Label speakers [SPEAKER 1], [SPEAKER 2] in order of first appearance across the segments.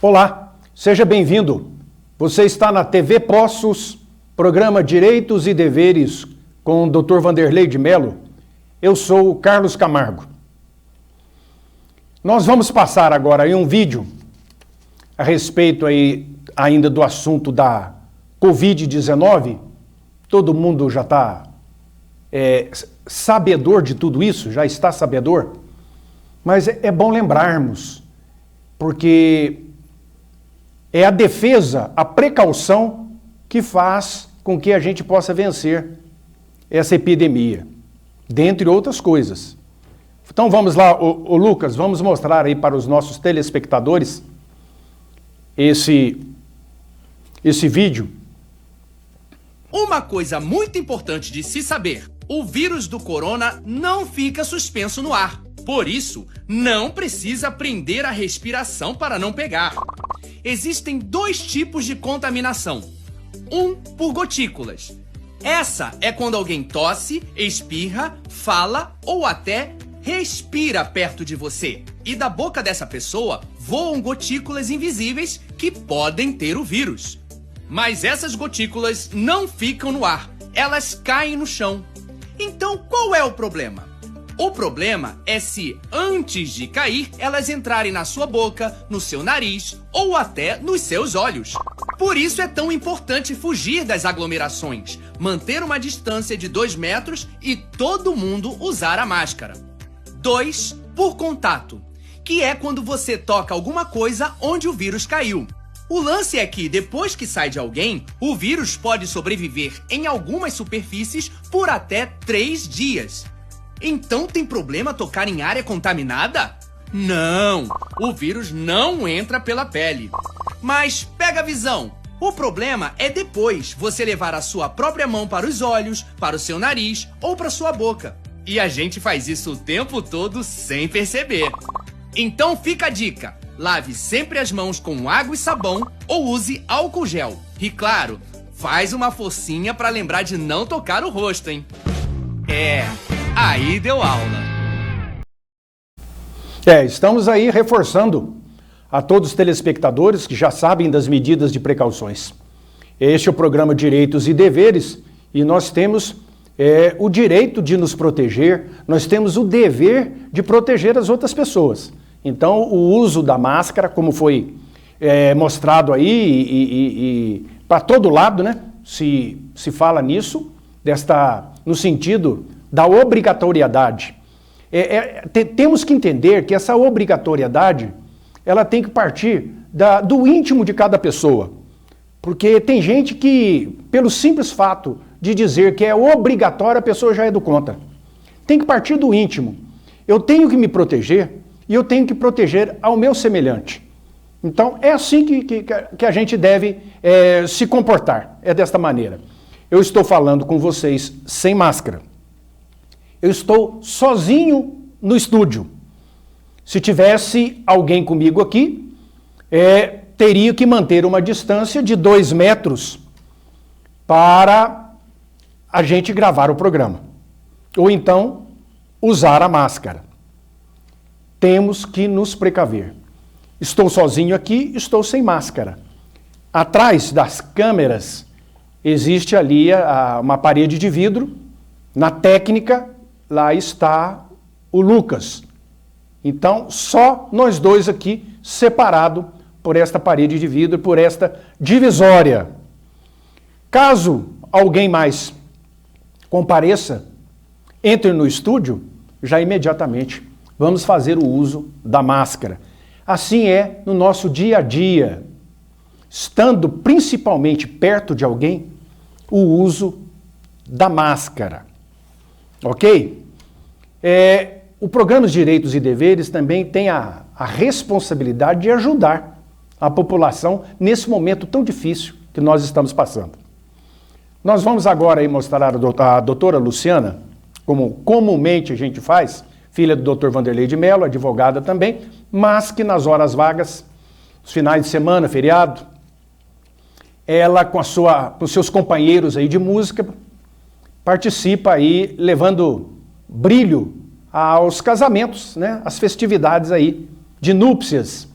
[SPEAKER 1] Olá, seja bem-vindo. Você está na TV Poços, programa Direitos e Deveres com o Dr. Vanderlei de Mello. Eu sou o Carlos Camargo. Nós vamos passar agora aí um vídeo a respeito aí ainda do assunto da Covid-19. Todo mundo já está sabedor de tudo isso, já está sabedor. Mas é bom lembrarmos, porque é a defesa, a precaução que faz com que a gente possa vencer essa epidemia, dentre outras coisas. Então vamos lá, ô Lucas, vamos mostrar aí para os nossos telespectadores esse vídeo.
[SPEAKER 2] Uma coisa muito importante de se saber: o vírus do corona não fica suspenso no ar. Por isso, não precisa prender a respiração para não pegar. Existem dois tipos de contaminação. Um por gotículas. Essa é quando alguém tosse, espirra, fala ou até respira perto de você. E da boca dessa pessoa voam gotículas invisíveis que podem ter o vírus. Mas essas gotículas não ficam no ar, elas caem no chão. Então qual é o problema? O problema é se, antes de cair, elas entrarem na sua boca, no seu nariz ou até nos seus olhos. Por isso é tão importante fugir das aglomerações, manter uma distância de 2 metros e todo mundo usar a máscara. 2 por contato, que é quando você toca alguma coisa onde o vírus caiu. O lance é que, depois que sai de alguém, o vírus pode sobreviver em algumas superfícies por até 3 dias. Então tem problema tocar em área contaminada? Não! O vírus não entra pela pele. Mas pega a visão! O problema é depois você levar a sua própria mão para os olhos, para o seu nariz ou para sua boca. E a gente faz isso o tempo todo sem perceber. Então fica a dica: lave sempre as mãos com água e sabão ou use álcool gel. E claro, faz uma forcinha para lembrar de não tocar o rosto, hein? Aí deu aula.
[SPEAKER 1] Estamos aí reforçando a todos os telespectadores que já sabem das medidas de precauções. Este é o programa Direitos e Deveres e nós temos o direito de nos proteger, nós temos o dever de proteger as outras pessoas. Então, o uso da máscara, como foi mostrado aí e para todo lado, né? Se fala nisso, no sentido da obrigatoriedade. Temos que entender que essa obrigatoriedade ela tem que partir do íntimo de cada pessoa. Porque tem gente que, pelo simples fato de dizer que é obrigatório, a pessoa já é do contra. Tem que partir do íntimo. Eu tenho que me proteger e eu tenho que proteger ao meu semelhante. Então, é assim que a gente deve se comportar. É desta maneira. Eu estou falando com vocês sem máscara. Eu estou sozinho no estúdio. Se tivesse alguém comigo aqui, teria que manter uma distância de 2 metros para a gente gravar o programa. Ou então, usar a máscara. Temos que nos precaver. Estou sozinho aqui, estou sem máscara. Atrás das câmeras existe ali uma parede de vidro. Na técnica, lá está o Lucas. Então, só nós dois aqui, separado por esta parede de vidro, por esta divisória. Caso alguém mais compareça, entre no estúdio, já imediatamente vamos fazer o uso da máscara. Assim é no nosso dia a dia. Estando principalmente perto de alguém, o uso da máscara. Ok? O programa Direitos e Deveres também tem a responsabilidade de ajudar a população nesse momento tão difícil que nós estamos passando. Nós vamos agora aí mostrar a doutora Luciana, como comumente a gente faz, filha do Dr. Vanderlei de Mello, advogada também, mas que nas horas vagas, nos finais de semana, feriado, ela com seus companheiros aí de música, participa aí levando brilho aos casamentos, né, às festividades aí de núpcias,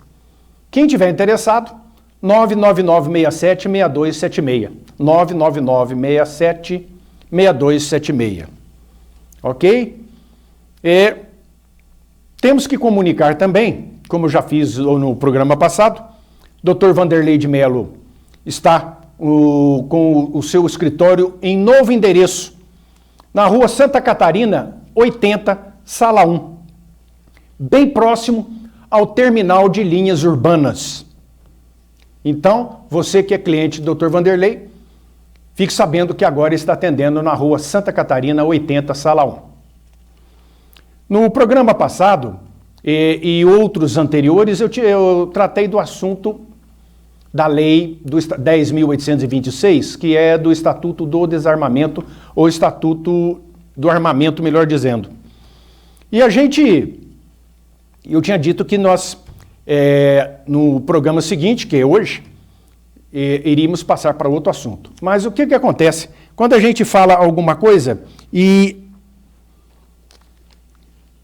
[SPEAKER 1] Quem tiver interessado, 99967-6276. 99967-6276. Ok? Temos que comunicar também, como eu já fiz no programa passado, Dr. Vanderlei de Mello está com o seu escritório em novo endereço, na rua Santa Catarina, 80, Sala 1, bem próximo ao terminal de linhas urbanas. Então, você que é cliente do Dr. Vanderlei, fique sabendo que agora está atendendo na rua Santa Catarina, 80, Sala 1. No programa passado e outros anteriores, eu tratei do assunto da lei do 10.826, que é do Estatuto do Desarmamento, ou Estatuto do Armamento, melhor dizendo. E eu tinha dito que nós, no programa seguinte, que é hoje, iríamos passar para outro assunto. Mas o que acontece? Quando a gente fala alguma coisa e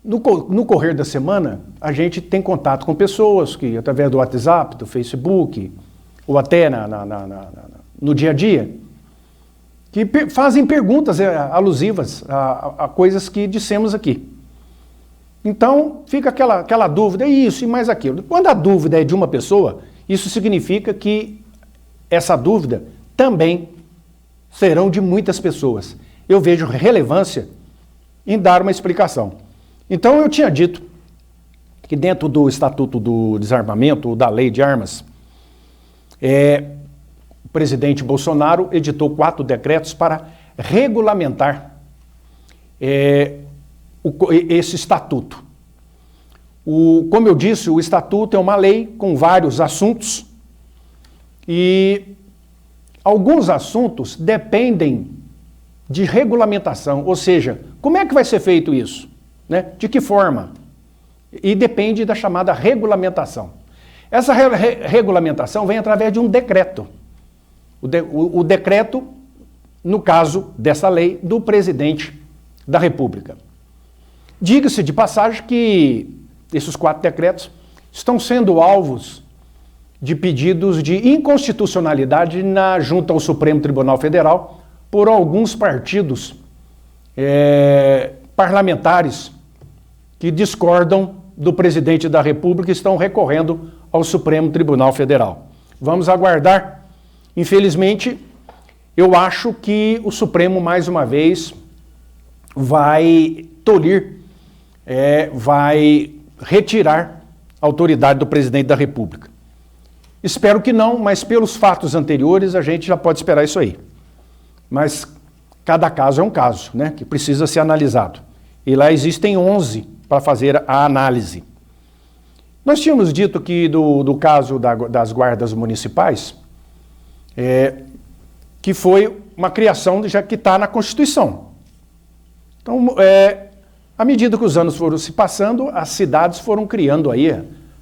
[SPEAKER 1] no correr da semana, a gente tem contato com pessoas que, através do WhatsApp, do Facebook, ou até no dia a dia, que fazem perguntas alusivas a coisas que dissemos aqui. Então, fica aquela dúvida, isso e mais aquilo. Quando a dúvida é de uma pessoa, isso significa que essa dúvida também serão de muitas pessoas. Eu vejo relevância em dar uma explicação. Então, eu tinha dito que dentro do Estatuto do Desarmamento, ou da Lei de Armas, o presidente Bolsonaro editou 4 decretos para regulamentar esse estatuto. Como eu disse, o estatuto é uma lei com vários assuntos e alguns assuntos dependem de regulamentação, ou seja, como é que vai ser feito isso? Né? De que forma? E depende da chamada regulamentação. Essa regulamentação vem através de um decreto. O decreto, no caso dessa lei, do presidente da República. Diga-se de passagem que esses 4 decretos estão sendo alvos de pedidos de inconstitucionalidade junto ao Supremo Tribunal Federal por alguns partidos parlamentares que discordam do presidente da República e estão recorrendo ao Supremo Tribunal Federal. Vamos aguardar. Infelizmente, eu acho que o Supremo, mais uma vez, vai tolir, vai retirar a autoridade do presidente da República. Espero que não, mas pelos fatos anteriores a gente já pode esperar isso aí. Mas cada caso é um caso, né, que precisa ser analisado. E lá existem 11 para fazer a análise. Nós tínhamos dito que do caso das guardas municipais, que foi uma criação já que está na Constituição. Então, à medida que os anos foram se passando, as cidades foram criando aí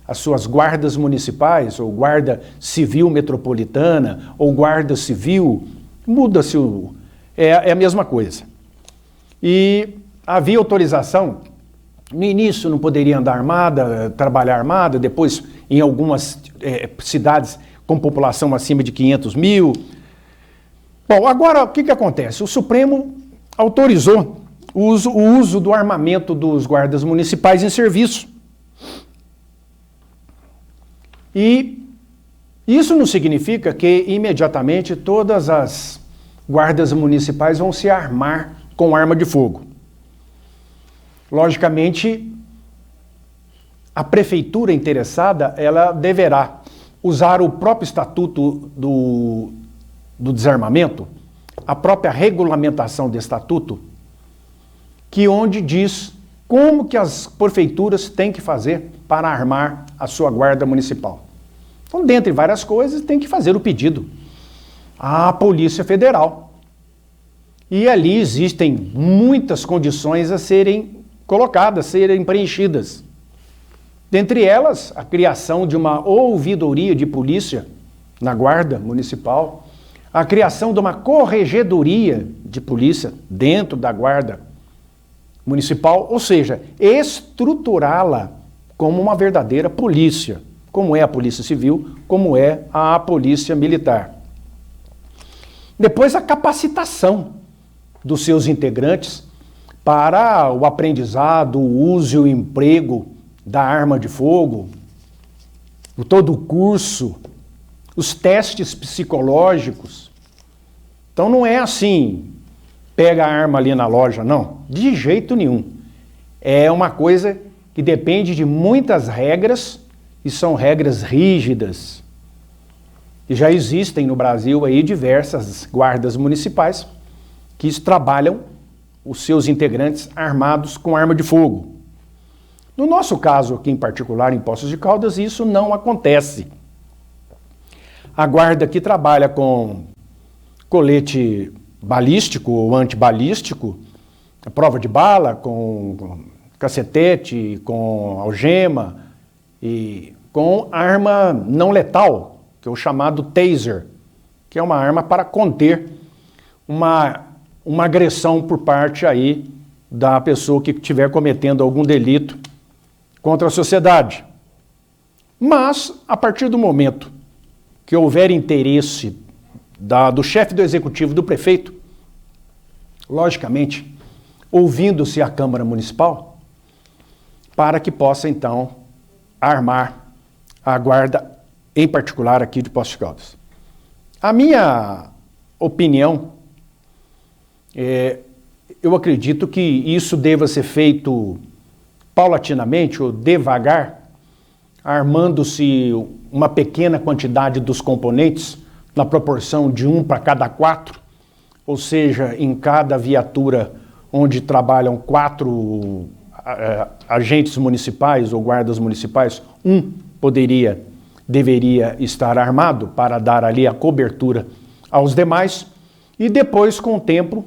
[SPEAKER 1] as suas guardas municipais, ou guarda civil metropolitana, ou guarda civil, muda-se, é a mesma coisa. E havia autorização, no início não poderia andar armada, trabalhar armada, depois em algumas cidades com população acima de 500 mil. Bom, agora o que acontece? O Supremo autorizou o uso do armamento dos guardas municipais em serviço. E isso não significa que imediatamente todas as guardas municipais vão se armar com arma de fogo. Logicamente, a prefeitura interessada, ela deverá usar o próprio estatuto do desarmamento, a própria regulamentação do estatuto, que onde diz como que as prefeituras têm que fazer para armar a sua guarda municipal. Então, dentre várias coisas, tem que fazer o pedido à Polícia Federal. E ali existem muitas condições a serem colocadas, serem preenchidas. Dentre elas, a criação de uma ouvidoria de polícia na Guarda Municipal, a criação de uma corregedoria de polícia dentro da Guarda Municipal, ou seja, estruturá-la como uma verdadeira polícia, como é a Polícia Civil, como é a Polícia Militar. Depois, a capacitação dos seus integrantes para o aprendizado, o uso e o emprego da arma de fogo, todo o curso, os testes psicológicos. Então não é assim, pega a arma ali na loja, não, de jeito nenhum. É uma coisa que depende de muitas regras e são regras rígidas. E já existem no Brasil aí diversas guardas municipais que trabalham os seus integrantes armados com arma de fogo. No nosso caso aqui em particular, em Poços de Caldas, isso não acontece. A guarda que trabalha com colete balístico ou antibalístico, a prova de bala, com cacetete, com algema e com arma não letal, que é o chamado taser, que é uma arma para conter uma agressão por parte aí da pessoa que estiver cometendo algum delito contra a sociedade. Mas, a partir do momento que houver interesse do chefe do executivo, do prefeito, logicamente, ouvindo-se a Câmara Municipal, para que possa, então, armar a guarda, em particular aqui de Poços de Caldas. A minha opinião, eu acredito que isso deva ser feito paulatinamente ou devagar, armando-se uma pequena quantidade dos componentes na proporção de 1 para cada 4, ou seja, em cada viatura onde trabalham 4 agentes municipais ou guardas municipais, um deveria estar armado para dar ali a cobertura aos demais e depois, com o tempo,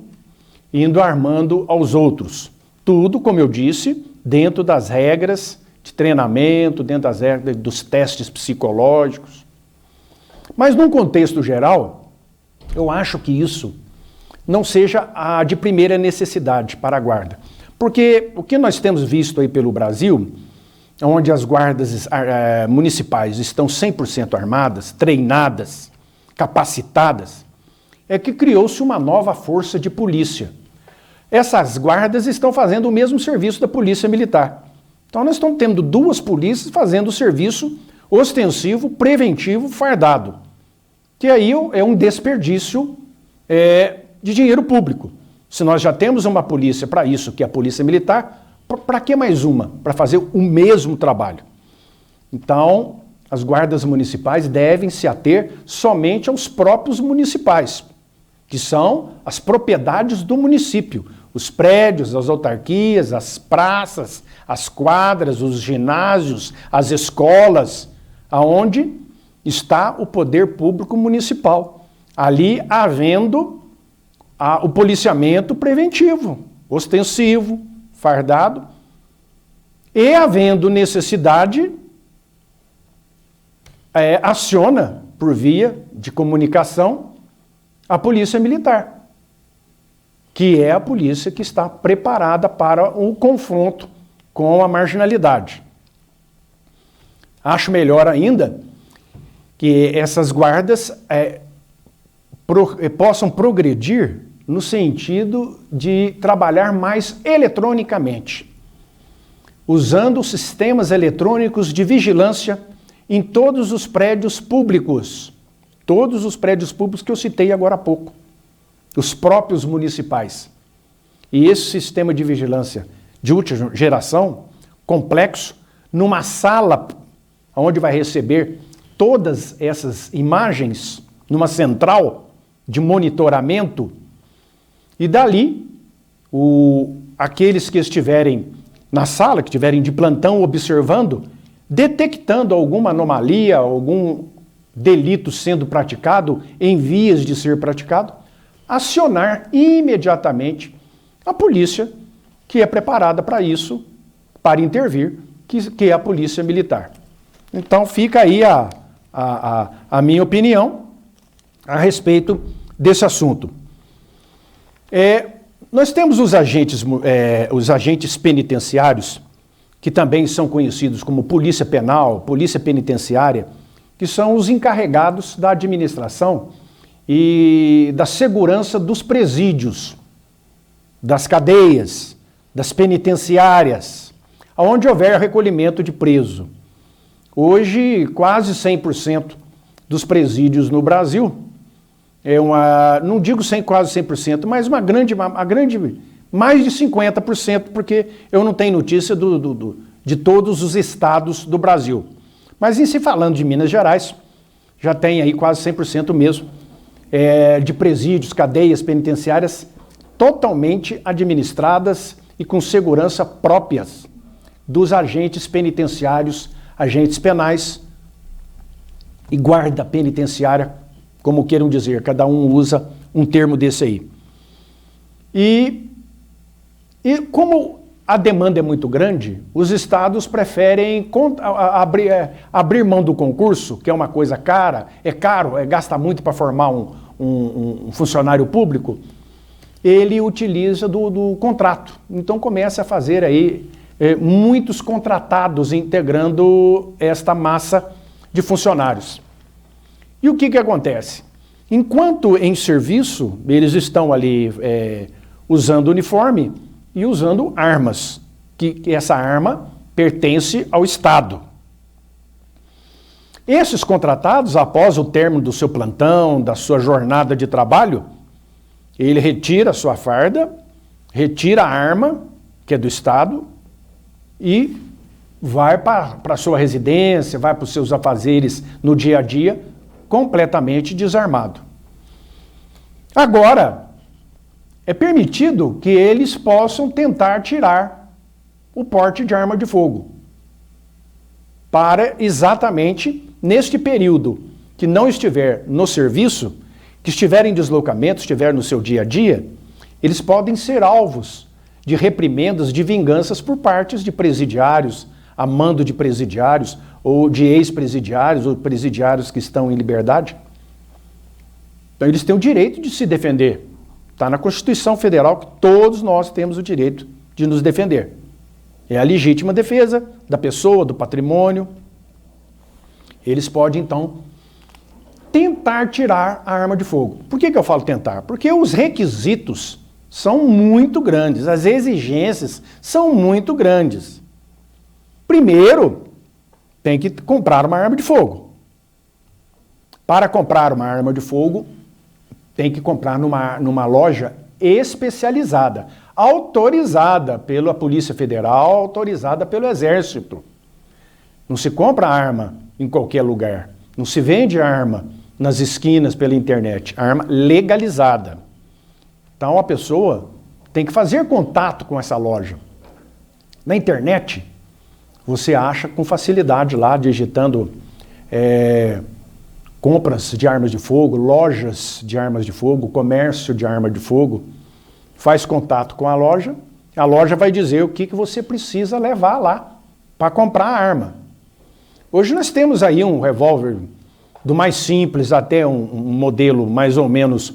[SPEAKER 1] indo armando aos outros. Tudo, como eu disse, dentro das regras de treinamento, dentro das regras dos testes psicológicos. Mas, num contexto geral, eu acho que isso não seja a de primeira necessidade para a guarda. Porque o que nós temos visto aí pelo Brasil, onde as guardas municipais estão 100% armadas, treinadas, capacitadas, é que criou-se uma nova força de polícia. Essas guardas estão fazendo o mesmo serviço da Polícia Militar. Então nós estamos tendo 2 polícias fazendo o serviço ostensivo, preventivo, fardado. Que aí é um desperdício de dinheiro público. Se nós já temos uma polícia para isso, que é a Polícia Militar, para que mais uma? Para fazer o mesmo trabalho. Então, as guardas municipais devem se ater somente aos próprios municipais, que são as propriedades do município, os prédios, as autarquias, as praças, as quadras, os ginásios, as escolas, aonde está o poder público municipal. Ali havendo o policiamento preventivo, ostensivo, fardado, e havendo necessidade, aciona por via de comunicação a Polícia Militar, que é a polícia que está preparada para o confronto com a marginalidade. Acho melhor ainda que essas guardas possam progredir no sentido de trabalhar mais eletronicamente, usando sistemas eletrônicos de vigilância em todos os prédios públicos que eu citei agora há pouco, os próprios municipais. E esse sistema de vigilância de última geração, complexo, numa sala onde vai receber todas essas imagens, numa central de monitoramento, e dali, aqueles que estiverem na sala, que estiverem de plantão observando, detectando alguma anomalia, algum delito sendo praticado, em vias de ser praticado, acionar imediatamente a polícia que é preparada para isso, para intervir, que é a Polícia Militar. Então fica aí a minha opinião a respeito desse assunto. Nós temos os agentes penitenciários que também são conhecidos como polícia penal, polícia penitenciária, que são os encarregados da administração e da segurança dos presídios, das cadeias, das penitenciárias, onde houver recolhimento de preso. Hoje, quase 100% dos presídios no Brasil, não digo quase 100%, mas mais de 50%, porque eu não tenho notícia de todos os estados do Brasil. Mas em se falando de Minas Gerais, já tem aí quase 100% mesmo de presídios, cadeias penitenciárias totalmente administradas e com segurança próprias dos agentes penitenciários, agentes penais e guarda penitenciária, como queiram dizer, cada um usa um termo desse aí. E como a demanda é muito grande, os estados preferem abrir mão do concurso, que é uma coisa cara, gasta muito para formar um funcionário público, ele utiliza do contrato. Então começa a fazer aí muitos contratados integrando esta massa de funcionários. E o que acontece? Enquanto em serviço, eles estão ali usando uniforme e usando armas, que essa arma pertence ao Estado. Esses contratados, após o término do seu plantão, da sua jornada de trabalho, ele retira a sua farda, retira a arma, que é do Estado, e vai para a sua residência, vai para os seus afazeres no dia a dia, completamente desarmado. Agora, é permitido que eles possam tentar tirar o porte de arma de fogo, para exatamente neste período que não estiver no serviço, que estiver em deslocamento, estiver no seu dia a dia, eles podem ser alvos de reprimendas, de vinganças por partes de presidiários, a mando de presidiários, ou de ex-presidiários, ou presidiários que estão em liberdade. Então eles têm o direito de se defender. Está na Constituição Federal que todos nós temos o direito de nos defender. É a legítima defesa da pessoa, do patrimônio. Eles podem, então, tentar tirar a arma de fogo. Por que eu falo tentar? Porque os requisitos são muito grandes, as exigências são muito grandes. Primeiro, tem que comprar uma arma de fogo. Para comprar uma arma de fogo, tem que comprar numa loja especializada, autorizada pela Polícia Federal, autorizada pelo Exército. Não se compra arma em qualquer lugar. Não se vende arma nas esquinas pela internet. Arma legalizada. Então a pessoa tem que fazer contato com essa loja. Na internet, você acha com facilidade lá, digitando compras de armas de fogo, lojas de armas de fogo, comércio de arma de fogo. Faz contato com a loja vai dizer o que você precisa levar lá para comprar a arma. Hoje nós temos aí um revólver do mais simples até um modelo mais ou menos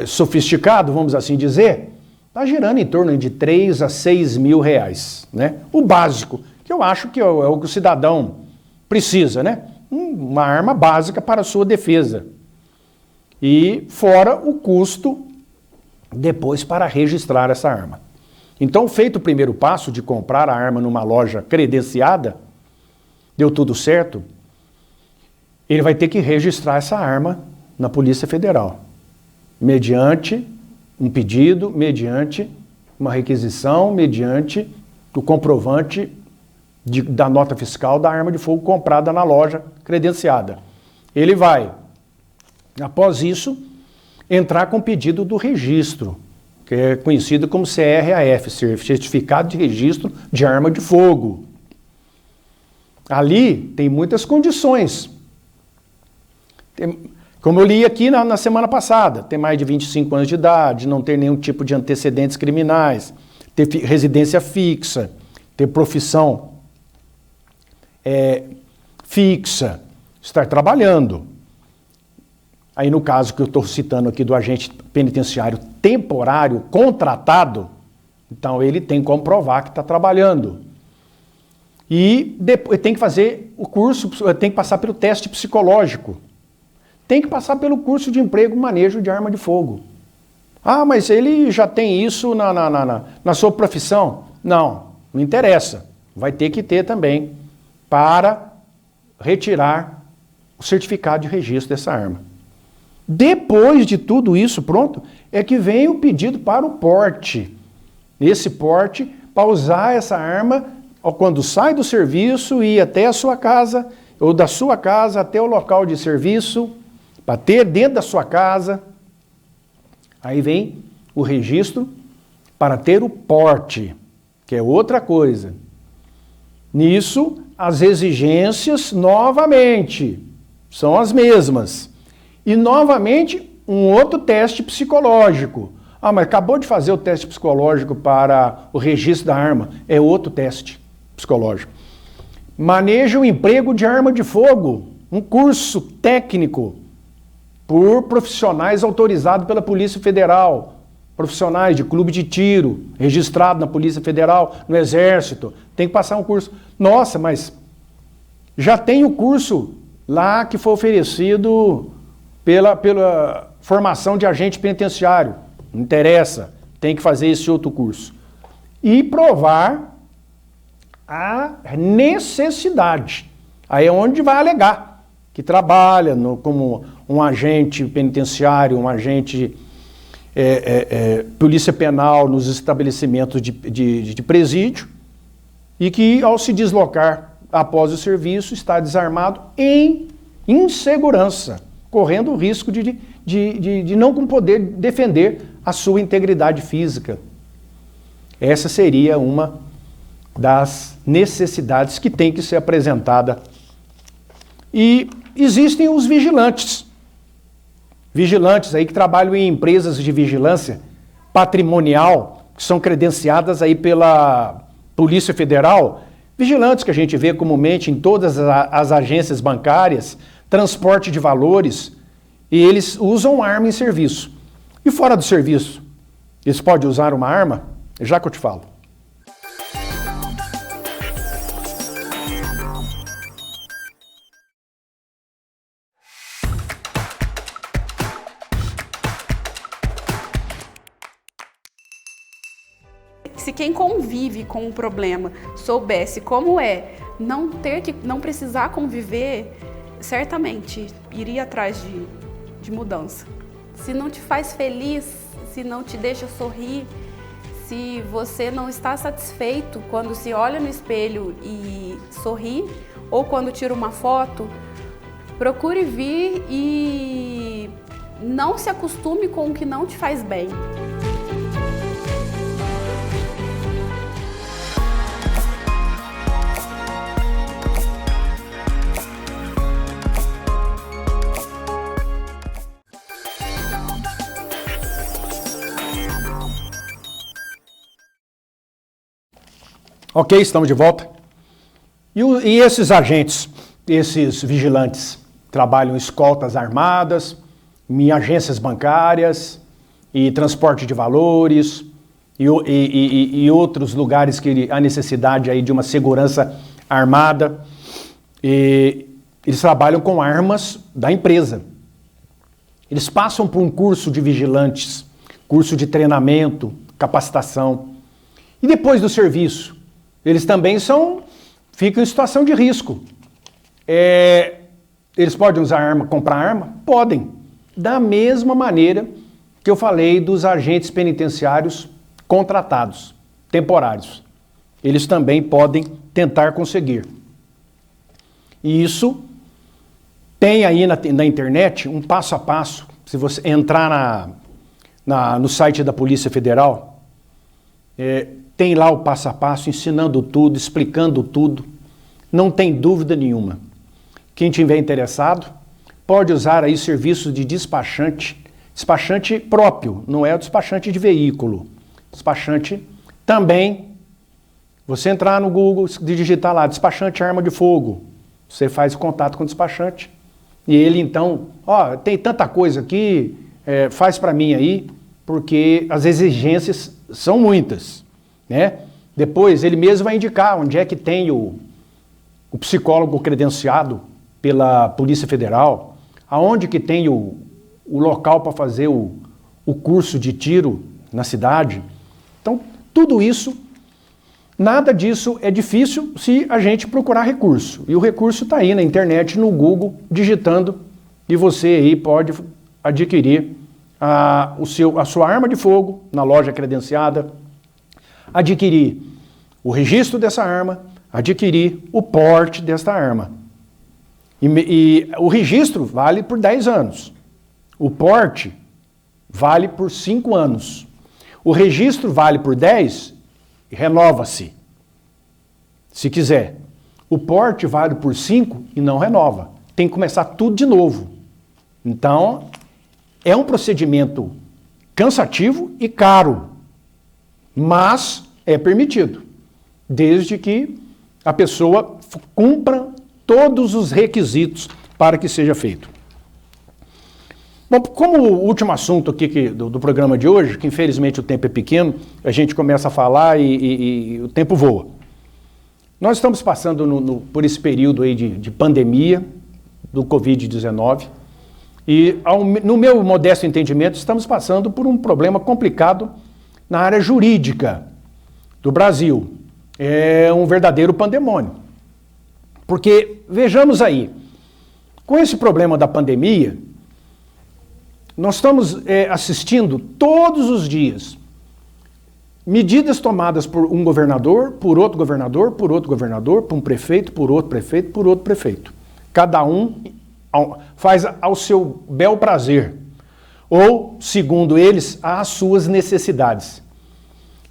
[SPEAKER 1] sofisticado, vamos assim dizer, está girando em torno de 3 a 6 mil reais, né? O básico, que eu acho que é o que o cidadão precisa, né? Uma arma básica para a sua defesa. E fora o custo depois para registrar essa arma. Então, feito o primeiro passo de comprar a arma numa loja credenciada, deu tudo certo, ele vai ter que registrar essa arma na Polícia Federal, mediante um pedido, mediante uma requisição, mediante o comprovante da nota fiscal da arma de fogo comprada na loja credenciada. Ele vai, após isso, entrar com pedido do registro, que é conhecido como CRAF, Certificado de Registro de Arma de Fogo. Ali tem muitas condições. Como eu li aqui na semana passada, ter mais de 25 anos de idade, não ter nenhum tipo de antecedentes criminais, ter residência fixa, ter profissão fixa, estar trabalhando. Aí no caso que eu estou citando aqui do agente penitenciário temporário contratado, então ele tem como provar que está trabalhando. E depois tem que fazer o curso, tem que passar pelo teste psicológico. Tem que passar pelo curso de emprego manejo de arma de fogo. Ah, mas ele já tem isso na sua profissão? Não interessa. Vai ter que ter também para retirar o certificado de registro dessa arma. Depois de tudo isso pronto, é que vem o pedido para o porte. Esse porte, para usar essa arma, quando sai do serviço e ir até a sua casa, ou da sua casa até o local de serviço, para ter dentro da sua casa. Aí vem o registro para ter o porte, que é outra coisa. Nisso, as exigências, novamente, são as mesmas. E, novamente, um outro teste psicológico. Ah, mas acabou de fazer o teste psicológico para o registro da arma. É outro teste psicológico. Manejo e emprego de arma de fogo. Um curso técnico por profissionais autorizados pela Polícia Federal. Profissionais de clube de tiro, registrado na Polícia Federal, no Exército. Tem que passar um curso. Nossa, mas já tem o curso lá que foi oferecido pela formação de agente penitenciário. Não interessa, tem que fazer esse outro curso. E provar a necessidade. Aí é onde vai alegar que trabalha como um agente penitenciário, um agente polícia penal nos estabelecimentos de presídio e que, ao se deslocar após o serviço, está desarmado em insegurança, correndo o risco de não poder defender a sua integridade física. Essa seria uma das necessidades que tem que ser apresentada. E existem os vigilantes. Vigilantes aí que trabalham em empresas de vigilância patrimonial, que são credenciadas aí pela Polícia Federal. Vigilantes que a gente vê comumente em todas as agências bancárias, transporte de valores, e eles usam arma em serviço. E fora do serviço, eles podem usar uma arma? Já que eu te falo.
[SPEAKER 3] Se quem convive com o problema soubesse como é não precisar conviver, certamente iria atrás de mudança. Se não te faz feliz, se não te deixa sorrir, se você não está satisfeito quando se olha no espelho e sorri, ou quando tira uma foto, procure vir e não se acostume com o que não te faz bem.
[SPEAKER 1] Ok, estamos de volta. E esses agentes, esses vigilantes, trabalham em escoltas armadas, em agências bancárias, e transporte de valores, e outros lugares que há necessidade aí de uma segurança armada. E eles trabalham com armas da empresa. Eles passam por um curso de vigilantes, curso de treinamento, capacitação. E depois do serviço, eles também ficam em situação de risco. Eles podem usar arma, comprar arma? Podem. Da mesma maneira que eu falei dos agentes penitenciários contratados, temporários. Eles também podem tentar conseguir. E isso tem aí na internet um passo a passo. Se você entrar no site da Polícia Federal, tem lá o passo a passo, ensinando tudo, explicando tudo. Não tem dúvida nenhuma. Quem tiver interessado, pode usar aí serviços de despachante próprio, não é o despachante de veículo. Despachante também, você entrar no Google, digitar lá, despachante arma de fogo. Você faz contato com o despachante e ele então, tem tanta coisa aqui, faz para mim aí, porque as exigências são muitas. Né? Depois ele mesmo vai indicar onde é que tem o psicólogo credenciado pela Polícia Federal, aonde que tem o local para fazer o curso de tiro na cidade. Então, tudo isso, nada disso é difícil se a gente procurar recurso. E o recurso está aí na internet, no Google, digitando, e você aí pode adquirir a sua arma de fogo na loja credenciada, adquirir o registro dessa arma, adquirir o porte desta arma. E o registro vale por 10 anos. O porte vale por 5 anos. O registro vale por 10 e renova-se, se quiser. O porte vale por 5 e não renova. Tem que começar tudo de novo. Então, é um procedimento cansativo e caro, mas é permitido, desde que a pessoa cumpra todos os requisitos para que seja feito. Bom, como o último assunto aqui do programa de hoje, que infelizmente o tempo é pequeno, a gente começa a falar e o tempo voa. Nós estamos passando por esse período aí de pandemia do Covid-19 e, no meu modesto entendimento, estamos passando por um problema complicado na área jurídica do Brasil. É um verdadeiro pandemônio. Porque, vejamos aí, com esse problema da pandemia, nós estamos assistindo todos os dias medidas tomadas por um governador, por outro governador, por outro governador, por um prefeito, por outro prefeito, por outro prefeito. Cada um faz ao seu bel prazer, ou, segundo eles, às suas necessidades.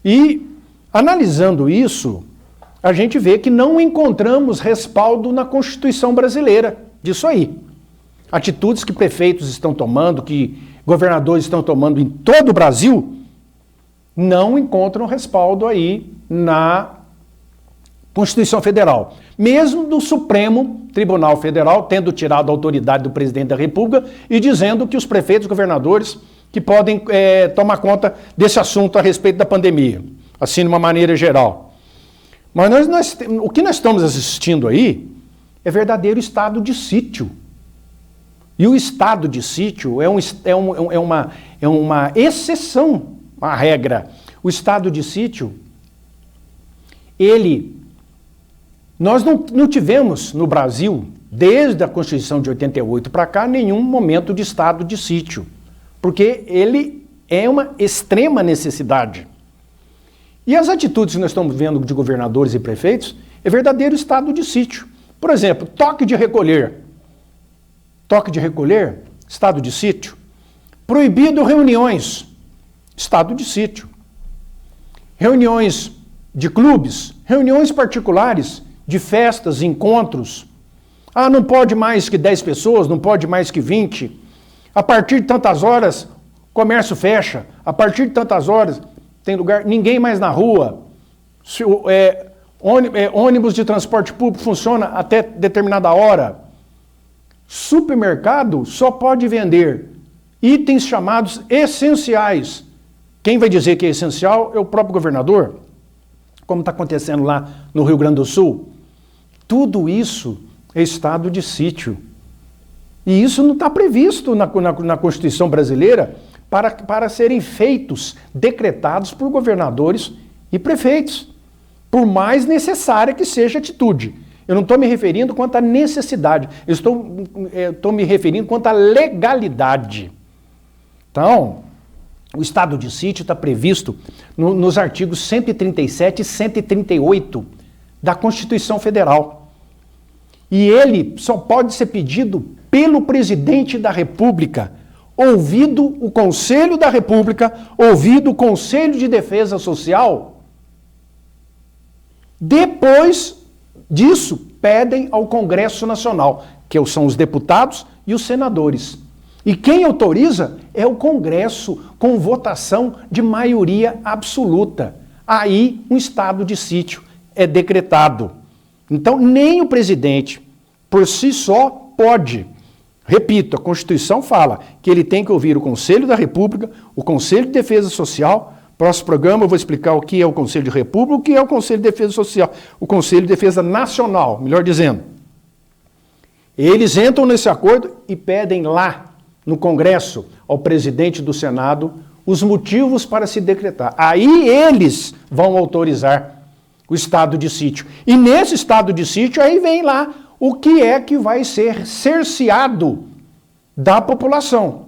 [SPEAKER 1] E, analisando isso, a gente vê que não encontramos respaldo na Constituição brasileira disso aí. Atitudes que prefeitos estão tomando, que governadores estão tomando em todo o Brasil, não encontram respaldo aí na Constituição Federal. Mesmo do Supremo Tribunal Federal tendo tirado a autoridade do presidente da República e dizendo que os prefeitos e governadores que podem tomar conta desse assunto a respeito da pandemia, assim de uma maneira geral. Mas o que nós estamos assistindo aí é verdadeiro estado de sítio. E o estado de sítio é uma exceção à regra. O estado de sítio, nós não tivemos no Brasil, desde a Constituição de 88 para cá, nenhum momento de estado de sítio, porque ele é uma extrema necessidade. E as atitudes que nós estamos vendo de governadores e prefeitos é verdadeiro estado de sítio. Por exemplo, toque de recolher. Toque de recolher, estado de sítio. Proibido reuniões, estado de sítio. Reuniões de clubes, reuniões particulares, de festas, encontros. Ah, não pode mais que 10 pessoas, não pode mais que 20. A partir de tantas horas, comércio fecha. A partir de tantas horas, tem lugar, ninguém mais na rua. Ônibus de transporte público funciona até determinada hora. Supermercado só pode vender itens chamados essenciais. Quem vai dizer que é essencial é o próprio governador, como está acontecendo lá no Rio Grande do Sul. Tudo isso é estado de sítio. E isso não está previsto na Constituição brasileira para serem feitos, decretados por governadores e prefeitos, por mais necessária que seja a atitude. Eu não estou me referindo quanto à necessidade, eu estou me referindo quanto à legalidade. Então, o estado de sítio está previsto nos artigos 137 e 138 da Constituição Federal. E ele só pode ser pedido pelo presidente da República, ouvido o Conselho da República, ouvido o Conselho de Defesa Social. Depois disso, pedem ao Congresso Nacional, que são os deputados e os senadores. E quem autoriza é o Congresso, com votação de maioria absoluta. Aí, um estado de sítio é decretado. Então, nem o presidente, por si só, pode. Repito, a Constituição fala que ele tem que ouvir o Conselho da República, o Conselho de Defesa Social, Próximo programa eu vou explicar o que é o Conselho de República, o que é o Conselho de Defesa Social, o Conselho de Defesa Nacional, melhor dizendo. Eles entram nesse acordo e pedem lá, no Congresso, ao presidente do Senado, os motivos para se decretar. Aí eles vão autorizar o estado de sítio. E nesse estado de sítio, aí vem lá o que é que vai ser cerceado da população.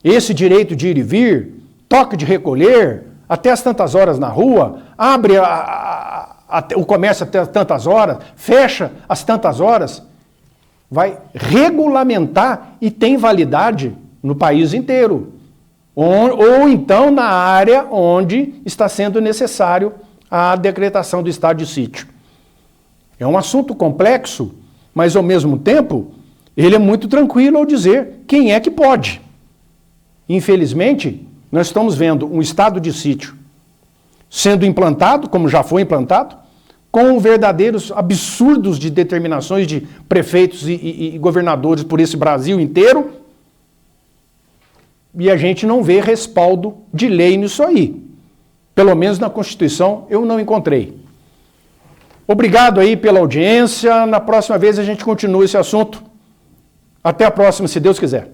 [SPEAKER 1] Esse direito de ir e vir, toque de recolher, até as tantas horas na rua, abre o comércio até tantas horas, fecha às tantas horas, vai regulamentar e tem validade no país inteiro. Ou então na área onde está sendo necessário a decretação do estado de sítio. É um assunto complexo, mas ao mesmo tempo, ele é muito tranquilo ao dizer quem é que pode. Infelizmente, nós estamos vendo um estado de sítio sendo implantado, como já foi implantado, com verdadeiros absurdos de determinações de prefeitos e governadores por esse Brasil inteiro, e a gente não vê respaldo de lei nisso aí. Pelo menos na Constituição eu não encontrei. Obrigado aí pela audiência. Na próxima vez a gente continua esse assunto. Até a próxima, se Deus quiser.